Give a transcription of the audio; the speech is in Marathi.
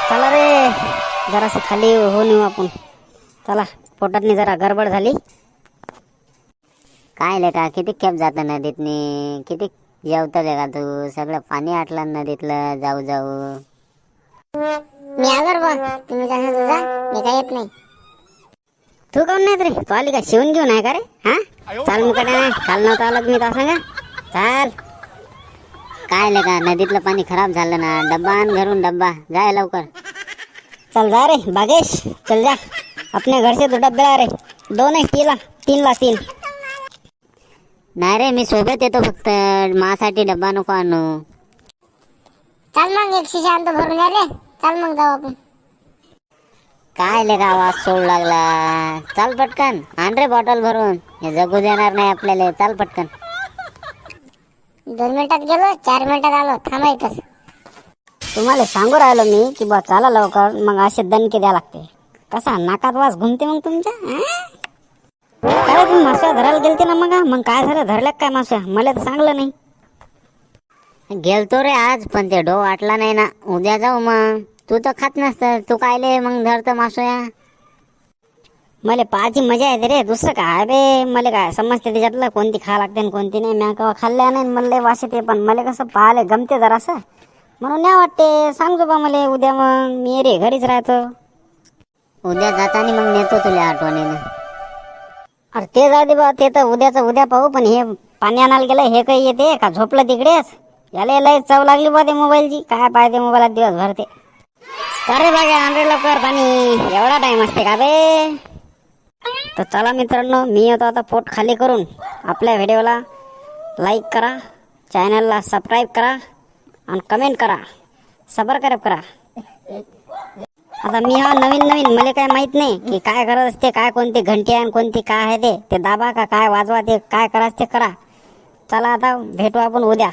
चला रे, जरासं खाली होऊन येऊ आपण. चला, पोटातनी जरा गडबड झाली. काय लेका किती खेप जात नदीतनी, किती जेवतले का तू? सगळं पाणी आटलं नदीतलं जाऊ जाऊ. मी आलो बा, तुम्ही जाणार जा, मी काय येत नाही. तू काऊन नाही रे? तू आली का शिवून घेऊन आहे का रे? हा, चाल मग. काय काल नव्हतं आलं मी तसं का? चाल. काय लेका नदीतलं पाणी खराब झालं ना, डब्बा आण घरून, डब्बा जाय लवकर. चल जा रे बागेश, चल जा. अपने घर से तो डब्बे आ रे, दो नहीं तीन ला तीन. नाही रे, मी सोबत येतो, फक्त मासाठी डब्बा नको आणू. चल मग एक शिशा आणतो भरून या रे. चल मग जाऊ आपण. काय लेका आवाज सोड लागला. चाल पटकन आण रे बॉटल भरून, हे जगू देणार नाही आपल्याला. चाल पटकन. 2 मिनिटात गेलो, 4 मिनिटात आलो. थांबा इथंच. तुम्हाला सांगू राहिलो मी की बा चला लवकर, मग असे दणके द्या लागते. कसा नाकात वास घुमते मग तुमच्या. काय तुम्ही मासा धरायला गेलते ना? मग काय झालं? धरल्या काय मासा? मला तर सांगलं नाही. गेलतो रे आज, पण ते डो वाटला नाही ना. उद्या जाऊ मग. तू तर खात नसतं, तू कायले मग धरत मासोया? मला पाहायची मजा येते रे, दुसरं काय बे. मला काय समजते त्याच्यातलं कोणती खा लागते आणि कोणती नाही. मी केव्हा खाल्ल्या नाही, मला वास येते. पण मला कसं पाहायला गमते जरासं, म्हणून नाही वाटते. सांगतो बा मला उद्या. मग मी रे घरीच राहतो. उद्या जाताना मग नेतो तुला आठवणीनं. अरे ते जाऊ दे बा, ते तर उद्याचं उद्या पाहू. पण हे पाणी आणायला गेलं, हे काही येते का? झोपलं तिकडेच. याला लय चव लागली बा ते मोबाईलची. काय पाहिजे मोबाईलात दिवसभर ते. अरे बागा आण रे लवकर पाणी, एवढा टाइम असते का बे? तर चला मित्रांनो, मी येतो आता पोट खाली करून. आपल्या व्हिडिओला लाईक करा, चॅनलला सबस्क्राईब करा आणि कमेंट करा, सबस्क्राईब करा. आता मी हा नवीन मला काय माहित नाही की काय करत असते, काय कोणती घंटी आहे कोणती काय आहे ते दाबा का काय वाजवा, ते काय करायचं ते करा. चला आता भेटू आपण उद्या.